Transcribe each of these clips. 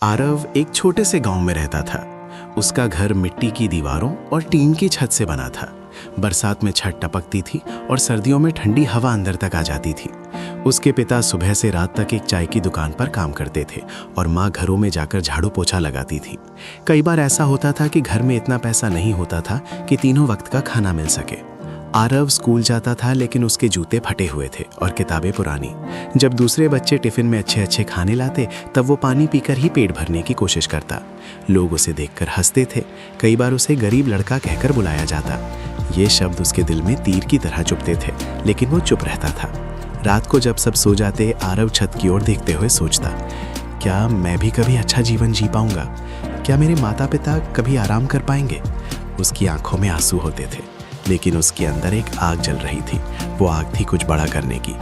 आरव एक छोटे से गांव में रहता था। उसका घर मिट्टी की दीवारों और टीन की छत से बना था। बरसात में छत टपकती थी और सर्दियों में ठंडी हवा अंदर तक आ जाती थी। उसके पिता सुबह से रात तक एक चाय की दुकान पर काम करते थे और माँ घरों में जाकर झाड़ू पोछा लगाती थी। कई बार ऐसा होता था कि घर में इतना पैसा नहीं होता था कि तीनों वक्त का खाना मिल सके। आरव स्कूल जाता था, लेकिन उसके जूते फटे हुए थे और किताबें पुरानी। जब दूसरे बच्चे टिफिन में अच्छे अच्छे खाने लाते, तब वो पानी पीकर ही पेट भरने की कोशिश करता। लोग उसे देखकर हंसते थे। कई बार उसे गरीब लड़का कहकर बुलाया जाता। ये शब्द उसके दिल में तीर की तरह चुभते थे, लेकिन वो चुप रहता था। रात को जब सब सो जाते, आरव छत की ओर देखते हुए सोचता, क्या मैं भी कभी अच्छा जीवन जी पाऊंगा? क्या मेरे माता पिता कभी आराम कर पाएंगे? उसकी आंखों में आंसू होते थे, लेकिन उसके अंदर एक आग जल रही थी। वो आग थी कुछ बड़ा करने की।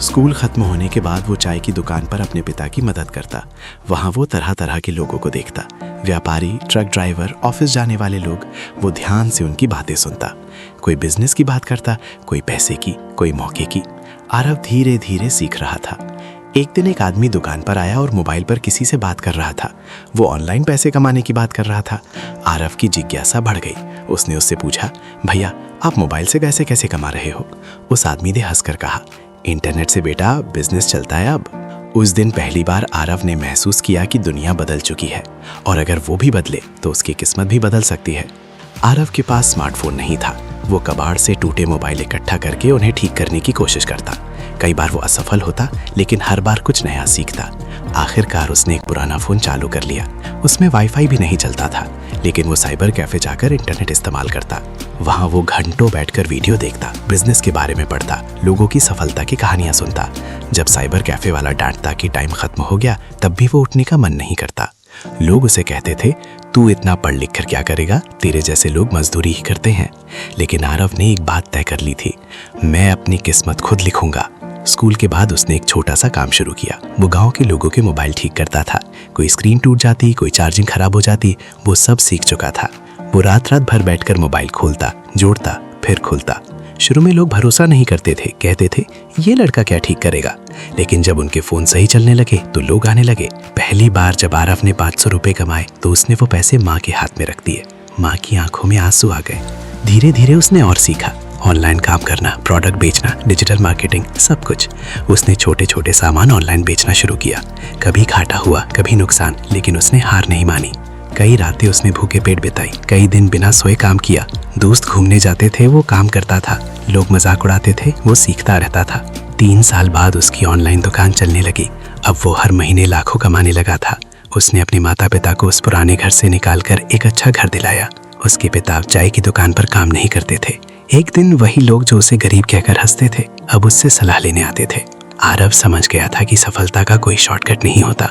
स्कूल खत्म होने के बाद वो चाय की दुकान पर अपने पिता की मदद करता। वहाँ वो तरह तरह के लोगों को देखता, व्यापारी, ट्रक ड्राइवर, ऑफिस जाने वाले लोग। वो ध्यान से उनकी बातें सुनता। कोई बिजनेस की बात करता, कोई पैसे की, कोई मौके की। आरव धीरे धीरे सीख रहा था। एक दिन एक आदमी दुकान पर आया और मोबाइल पर किसी से बात कर रहा था। वो ऑनलाइन पैसे कमाने की बात कर रहा था। आरव की जिज्ञासा बढ़ गई। उसने उससे पूछा, भैया आप मोबाइल से पैसे कैसे कमा रहे हो? उस आदमी ने हंसकर कहा, इंटरनेट से बेटा बिजनेस चलता है अब। उस दिन पहली बार आरव ने महसूस किया कि दुनिया बदल चुकी है, और अगर वो भी बदले तो उसकी किस्मत भी बदल सकती है। आरव के पास स्मार्टफोन नहीं था। वो कबाड़ से टूटे मोबाइल इकट्ठा करके उन्हें ठीक करने की कोशिश करता। कई बार वो असफल होता, लेकिन हर बार कुछ नया सीखता। आखिरकार उसने एक पुराना फ़ोन चालू कर लिया। उसमें वाईफाई भी नहीं चलता था, लेकिन वो साइबर कैफ़े जाकर इंटरनेट इस्तेमाल करता। वहाँ वो घंटों बैठकर वीडियो देखता, बिजनेस के बारे में पढ़ता, लोगों की सफलता की कहानियाँ सुनता। जब साइबर कैफ़े वाला डांटता कि टाइम खत्म हो गया, तब भी वो उठने का मन नहीं करता। लोग उसे कहते थे, तू इतना पढ़ लिख कर क्या करेगा? तेरे जैसे लोग मजदूरी ही करते हैं। लेकिन आरव ने एक बात तय कर ली थी, मैं अपनी किस्मत खुद लिखूंगा। स्कूल के बाद उसने एक छोटा सा काम शुरू किया। वो गांव के लोगों के मोबाइल ठीक करता था। कोई स्क्रीन टूट जाती, कोई चार्जिंग खराब हो जाती, वो सब सीख चुका था। वो रात रात भर बैठकर मोबाइल खोलता, जोड़ता, फिर खोलता। शुरू में लोग भरोसा नहीं करते थे, कहते थे ये लड़का क्या ठीक करेगा। लेकिन जब उनके फ़ोन सही चलने लगे तो लोग आने लगे। पहली बार जब आरव ने 500 रुपये कमाए तो उसने वो पैसे माँ के हाथ में रख दिए। माँ की आंखों में आंसू आ गए। धीरे धीरे उसने और सीखा, ऑनलाइन काम करना, प्रोडक्ट बेचना, डिजिटल मार्केटिंग, सब कुछ। उसने छोटे छोटे सामान ऑनलाइन बेचना शुरू किया। कभी घाटा हुआ, कभी नुकसान, लेकिन उसने हार नहीं मानी। कई रातें उसने भूखे पेट बिताई, कई दिन बिना सोए काम किया। दोस्त घूमने जाते थे, वो काम करता था। लोग मजाक उड़ाते थे, वो सीखता रहता था। 3 साल बाद उसकी ऑनलाइन दुकान चलने लगी। अब वो हर महीने लाखों कमाने लगा था। उसने अपने माता पिता को उस पुराने घर से निकालकर एक अच्छा घर दिलाया। उसके पिता चाय की दुकान पर काम नहीं करते थे। एक दिन वही लोग जो उसे गरीब कहकर हंसते थे, अब उससे सलाह लेने आते थे। आरव समझ गया था कि सफलता का कोई शॉर्टकट नहीं होता।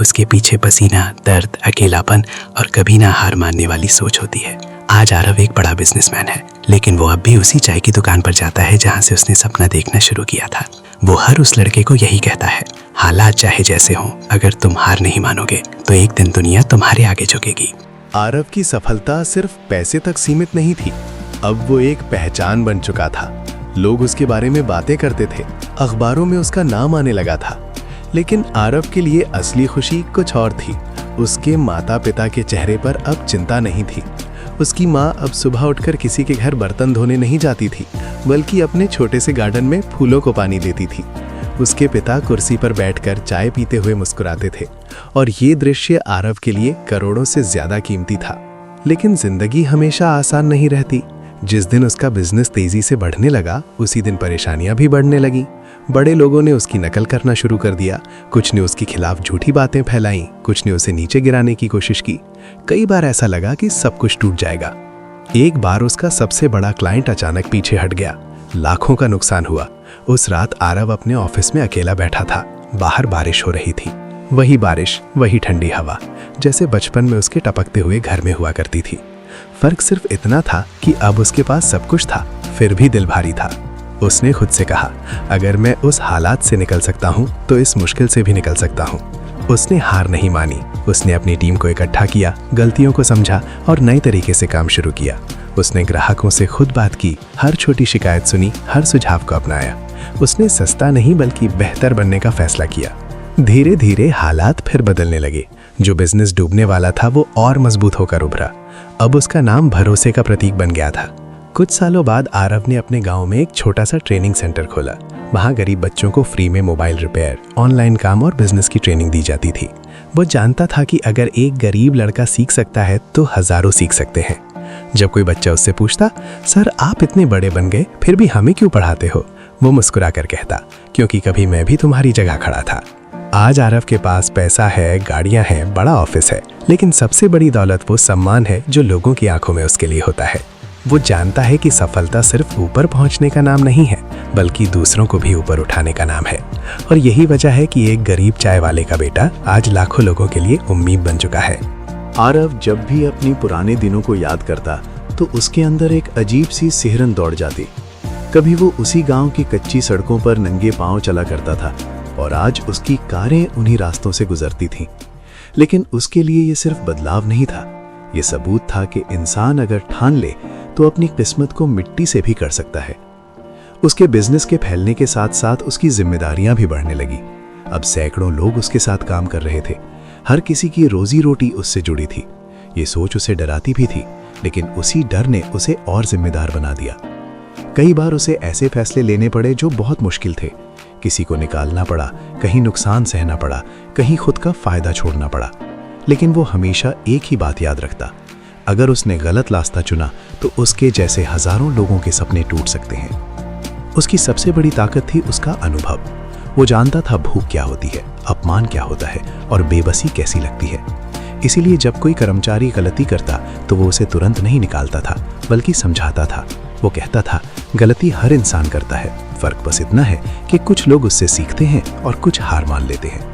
उसके पीछे पसीना, दर्द, अकेलापन और कभी ना हार मानने वाली सोच होती है। आज आरव एक बड़ा बिजनेसमैन है, लेकिन वो अब भी उसी चाय की दुकान पर जाता है जहाँ से उसने सपना देखना शुरू किया था। वो हर उस लड़के को यही कहता है, हालात चाहे जैसे हों, अगर तुम हार नहीं मानोगे तो एक दिन दुनिया तुम्हारे आगे झुकेगी। आरव की सफलता सिर्फ पैसे तक सीमित नहीं थी। अब वो एक पहचान बन चुका था। लोग उसके बारे में बातें करते थे, अखबारों में उसका नाम आने लगा था। लेकिन आरव के लिए असली खुशी कुछ और थी। उसके माता पिता के चेहरे पर अब चिंता नहीं थी। उसकी माँ अब सुबह उठकर किसी के घर बर्तन धोने नहीं जाती थी, बल्कि अपने छोटे से गार्डन में फूलों को पानी देती थी। उसके पिता कुर्सी पर बैठकर चाय पीते हुए मुस्कुराते थे, और ये दृश्य आरव के लिए करोड़ों से ज्यादा कीमती था। लेकिन जिंदगी हमेशा आसान नहीं रहती। जिस दिन उसका बिजनेस तेजी से बढ़ने लगा, उसी दिन परेशानियां भी बढ़ने लगी। बड़े लोगों ने उसकी नकल करना शुरू कर दिया। कुछ ने उसके खिलाफ झूठी बातें फैलाई, कुछ ने उसे नीचे गिराने की कोशिश की। कई बार ऐसा लगा कि सब कुछ टूट जाएगा। एक बार उसका सबसे बड़ा क्लाइंट अचानक पीछे हट गया। लाखों का नुकसान हुआ। उस रात आरव अपने ऑफिस में अकेला बैठा था। बाहर बारिश हो रही थी। वही बारिश, वही ठंडी हवा, जैसे बचपन में उसके टपकते हुए घर में हुआ करती थी। फर्क सिर्फ इतना था कि अब उसके पास सब कुछ था, फिर भी दिल भारी था। उसने खुद से कहा, अगर मैं उस हालात से निकल सकता हूँ तो इस मुश्किल से भी निकल सकता हूँ। उसने हार नहीं मानी। उसने अपनी टीम को इकट्ठा किया, गलतियों को समझा और नए तरीके से काम शुरू किया। उसने ग्राहकों से खुद बात की, हर छोटी शिकायत सुनी, हर सुझाव को अपनाया। उसने सस्ता नहीं बल्कि बेहतर बनने का फैसला किया। धीरे धीरे हालात फिर बदलने लगे। जो बिजनेस डूबने वाला था वो और मजबूत होकर उभरा। अब उसका नाम भरोसे का प्रतीक बन गया था। कुछ सालों बाद आरव ने अपने गांव में एक छोटा सा ट्रेनिंग सेंटर खोला। वहां गरीब बच्चों को फ्री में मोबाइल रिपेयर, ऑनलाइन काम और बिजनेस की ट्रेनिंग दी जाती थी। वो जानता था कि अगर एक गरीब लड़का सीख सकता है तो हजारों सीख सकते हैं। जब कोई बच्चा उससे पूछता, सर आप इतने बड़े बन गए फिर भी हमें क्यों पढ़ाते हो, वो मुस्कुरा कर कहता, क्योंकि कभी मैं भी तुम्हारी जगह खड़ा था। आज आरव के पास पैसा है, गाड़ियां हैं, बड़ा ऑफिस है, लेकिन सबसे बड़ी दौलत वो सम्मान है जो लोगों की आंखों में उसके लिए होता है। वो जानता है कि सफलता सिर्फ ऊपर पहुंचने का नाम नहीं है, बल्कि दूसरों को भी ऊपर उठाने का नाम है। और यही वजह है कि एक गरीब चाय वाले का बेटा आज लाखों लोगों के लिए उम्मीद बन चुका है। आरव जब भी अपनी पुराने दिनों को याद करता तो उसके अंदर एक अजीब सी सिहरन दौड़ जाती। कभी वो उसी गांव की कच्ची सड़कों पर नंगे पांव चला करता था और आज उसकी कारें उन्हीं रास्तों से गुजरती थीं। लेकिन उसके लिए ये सिर्फ बदलाव नहीं था, ये सबूत था कि इंसान अगर ठान ले तो अपनी किस्मत को मिट्टी से भी कर सकता है। उसके बिजनेस के फैलने के साथ साथ उसकी जिम्मेदारियां भी बढ़ने लगी। अब सैकड़ों लोग उसके साथ काम कर रहे थे। हर किसी की रोजी रोटी उससे जुड़ी थी। ये सोच उसे डराती भी थी, लेकिन उसी डर ने उसे और जिम्मेदार बना दिया। कई बार उसे ऐसे फैसले लेने पड़े जो बहुत मुश्किल थे। किसी को निकालना पड़ा, कहीं नुकसान सहना पड़ा, कहीं खुद का फायदा छोड़ना पड़ा। लेकिन वो हमेशा एक ही बात याद रखता, अगर उसने गलत रास्ता चुना तो उसके जैसे हजारों लोगों के सपने टूट सकते हैं। उसकी सबसे बड़ी ताकत थी उसका अनुभव। वो जानता था भूख क्या होती है, अपमान क्या होता है और बेबसी कैसी लगती है। इसीलिए जब कोई कर्मचारी गलती करता तो वो उसे तुरंत नहीं निकालता था, बल्कि समझाता था। वो कहता था, गलती हर इंसान करता है, फर्क बस इतना है कि कुछ लोग उससे सीखते हैं और कुछ हार मान लेते हैं।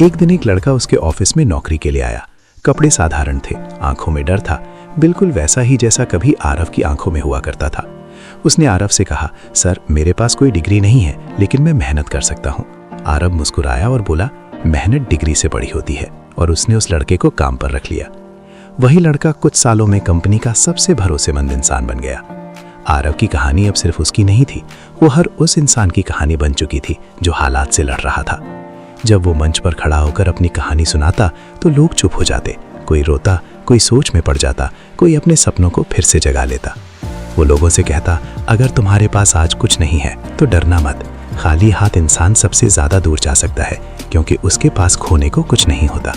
एक दिन एक लड़का उसके ऑफिस में नौकरी के लिए आया। कपड़े साधारण थे, आंखों में डर था, बिल्कुल वैसा ही जैसा कभी आरव की आंखों में हुआ करता था। उसने आरव से कहा, सर मेरे पास कोई डिग्री नहीं है, लेकिन मैं मेहनत कर सकता हूँ। आरव मुस्कुराया और बोला, मेहनत डिग्री से बड़ी होती है, और उसने उस लड़के को काम पर रख लिया। वही लड़का कुछ सालों में कंपनी का सबसे भरोसेमंद इंसान बन गया। आरव की कहानी अब सिर्फ उसकी नहीं थी, वो हर उस इंसान की कहानी बन चुकी थी जो हालात से लड़ रहा था। जब वो मंच पर खड़ा होकर अपनी कहानी सुनाता तो लोग चुप हो जाते, कोई रोता, कोई सोच में पड़ जाता, कोई अपने सपनों को फिर से जगा लेता। वो लोगों से कहता, अगर तुम्हारे पास आज कुछ नहीं है तो डरना मत। खाली हाथ इंसान सबसे ज्यादा दूर जा सकता है, क्योंकि उसके पास खोने को कुछ नहीं होता।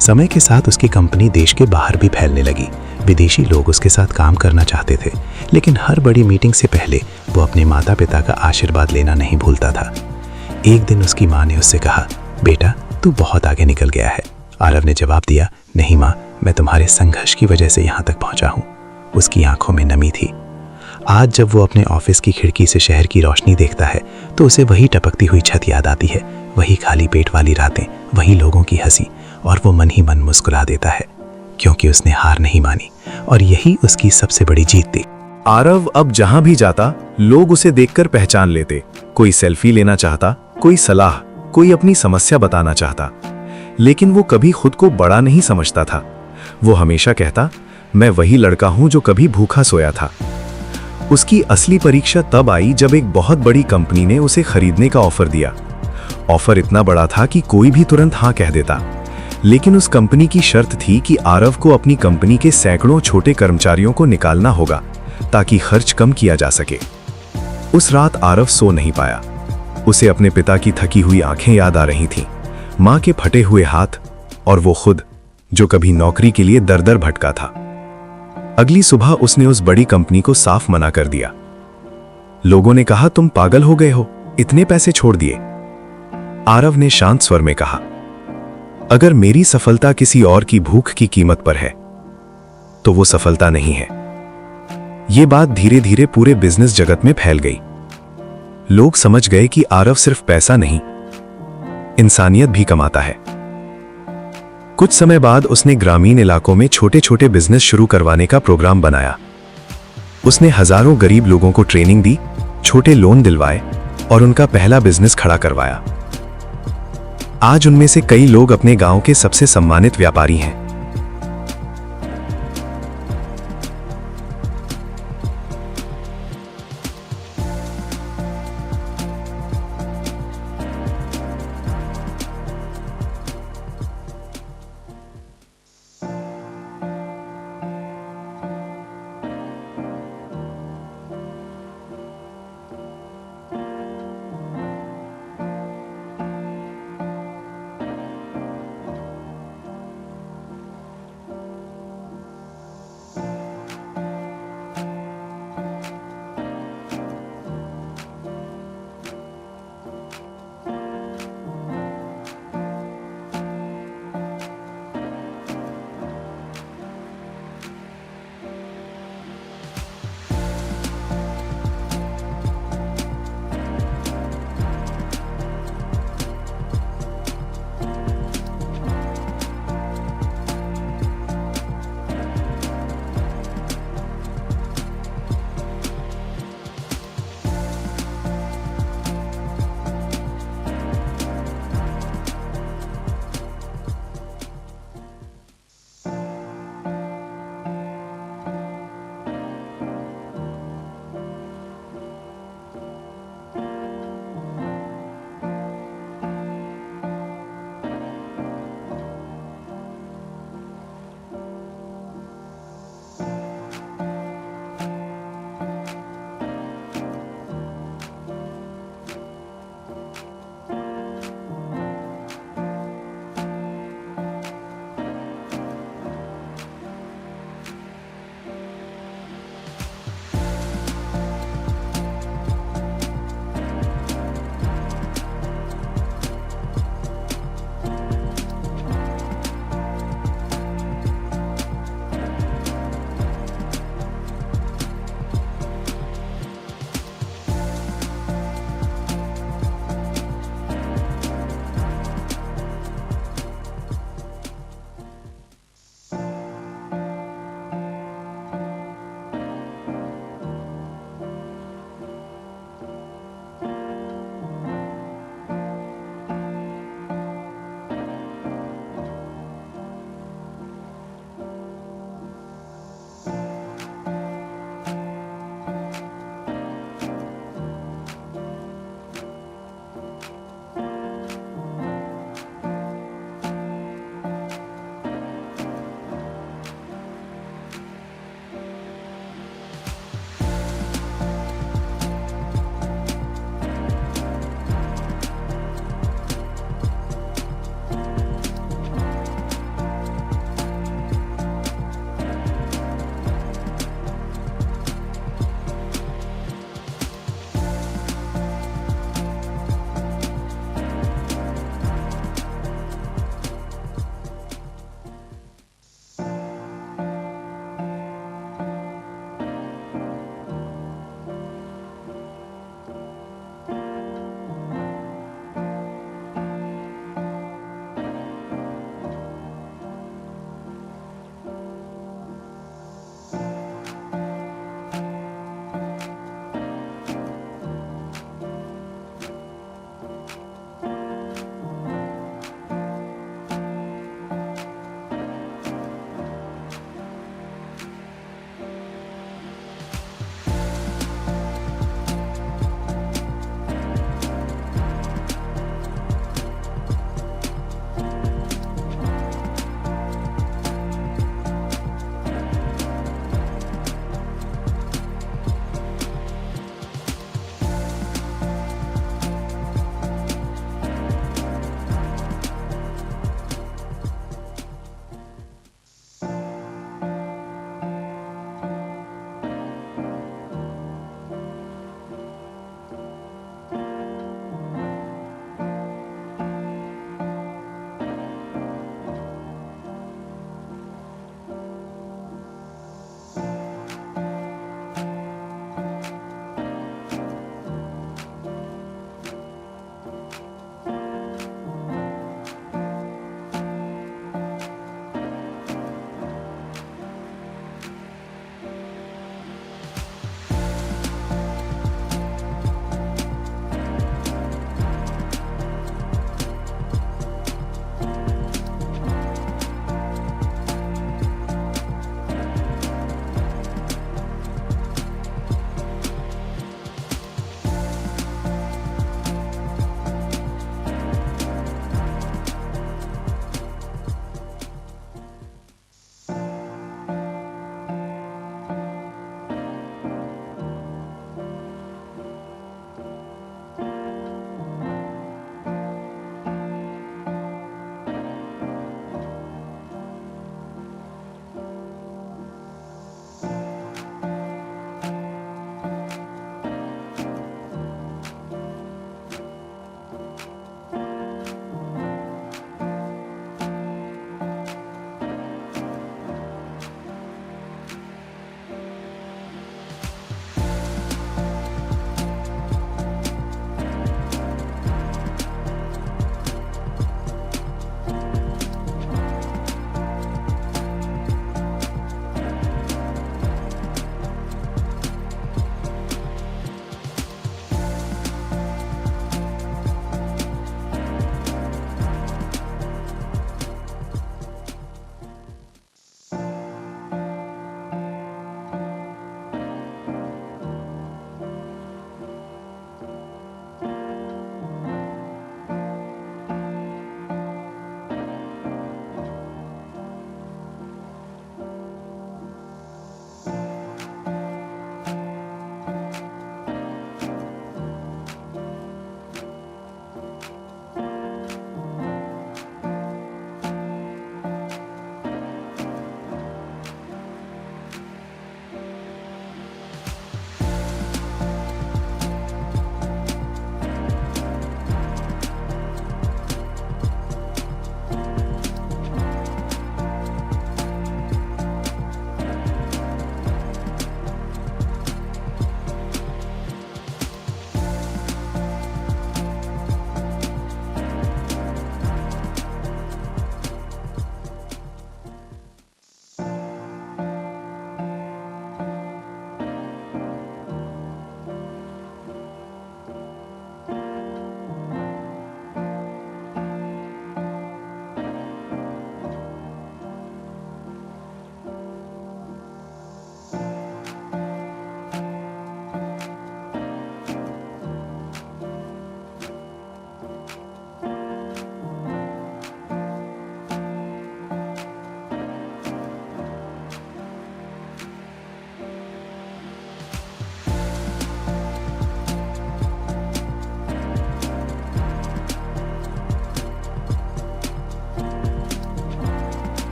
समय के साथ उसकी कंपनी देश के बाहर भी फैलने लगी। विदेशी लोग उसके साथ काम करना चाहते थे, लेकिन हर बड़ी मीटिंग से पहले वो अपने माता पिता का आशीर्वाद लेना नहीं भूलता था। एक दिन उसकी माँ ने उससे कहा, बेटा तू बहुत आगे निकल गया है। आरव ने जवाब दिया, नहीं माँ, मैं तुम्हारे संघर्ष की वजह से यहाँ तक पहुँचा हूँ। उसकी आंखों में नमी थी। आज जब वो अपने ऑफिस की खिड़की से शहर की रोशनी देखता है तो उसे वही टपकती हुई छत याद आती है, वही खाली पेट वाली रातें, वही लोगों की हंसी, और वो मन ही मन मुस्कुरा देता है, क्योंकि उसने हार नहीं मानी और यही उसकी सबसे बड़ी जीत थी। आरव अब जहां भी जाता लोग उसे देखकर पहचान लेते। कोई सेल्फी लेना चाहता, कोई सलाह, कोई अपनी समस्या बताना चाहता, लेकिन वो कभी खुद को बड़ा नहीं समझता था। वो हमेशा कहता, मैं वही लड़का हूं जो कभी भूखा सोया था। उसकी असली परीक्षा तब आई जब एक बहुत बड़ी कंपनी ने उसे खरीदने का ऑफर दिया। ऑफर इतना बड़ा था कि कोई भी तुरंत हाँ कह देता, लेकिन उस कंपनी की शर्त थी कि आरव को अपनी कंपनी के सैकड़ों छोटे कर्मचारियों को निकालना होगा ताकि खर्च कम किया जा सके। उस रात आरव सो नहीं पाया। उसे अपने पिता की थकी हुई आंखें याद आ रही थीं, मां के फटे हुए हाथ, और वो खुद जो कभी नौकरी के लिए दर-दर भटका था। अगली सुबह उसने उस बड़ी कंपनी को साफ मना कर दिया। लोगों ने कहा, तुम पागल हो गए हो, इतने पैसे छोड़ दिए। आरव ने शांत स्वर में कहा, अगर मेरी सफलता किसी और की भूख की कीमत पर है तो वो सफलता नहीं है। ये बात धीरे धीरे पूरे बिजनेस जगत में फैल गई। लोग समझ गए कि आरव सिर्फ पैसा नहीं, इंसानियत भी कमाता है। कुछ समय बाद उसने ग्रामीण इलाकों में छोटे छोटे बिजनेस शुरू करवाने का प्रोग्राम बनाया। उसने हजारों गरीब लोगों को ट्रेनिंग दी, छोटे लोन दिलवाए और उनका पहला बिजनेस खड़ा करवाया। आज उनमें से कई लोग अपने गांव के सबसे सम्मानित व्यापारी हैं।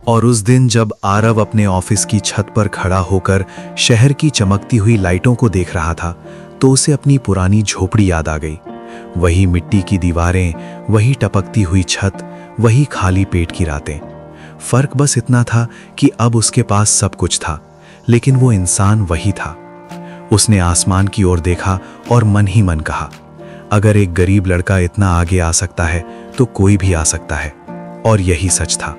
और उस दिन जब आरव अपने ऑफिस की छत पर खड़ा होकर शहर की चमकती हुई लाइटों को देख रहा था तो उसे अपनी पुरानी झोपड़ी याद आ गई। वही मिट्टी की दीवारें, वही टपकती हुई छत, वही खाली पेट की रातें। फर्क बस इतना था कि अब उसके पास सब कुछ था, लेकिन वो इंसान वही था। उसने आसमान की ओर देखा और मन ही मन कहा, अगर एक गरीब लड़का इतना आगे आ सकता है तो कोई भी आ सकता है। और यही सच था,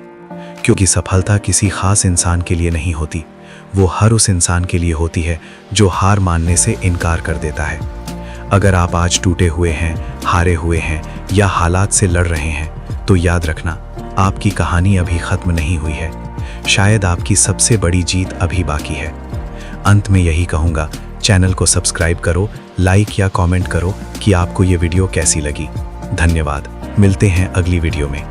क्योंकि सफलता किसी खास इंसान के लिए नहीं होती, वो हर उस इंसान के लिए होती है जो हार मानने से इनकार कर देता है। अगर आप आज टूटे हुए हैं, हारे हुए हैं या हालात से लड़ रहे हैं तो याद रखना, आपकी कहानी अभी खत्म नहीं हुई है। शायद आपकी सबसे बड़ी जीत अभी बाकी है। अंत में यही कहूँगा, चैनल को सब्सक्राइब करो, लाइक या कमेंट करो कि आपको ये वीडियो कैसी लगी। धन्यवाद। मिलते हैं अगली वीडियो में।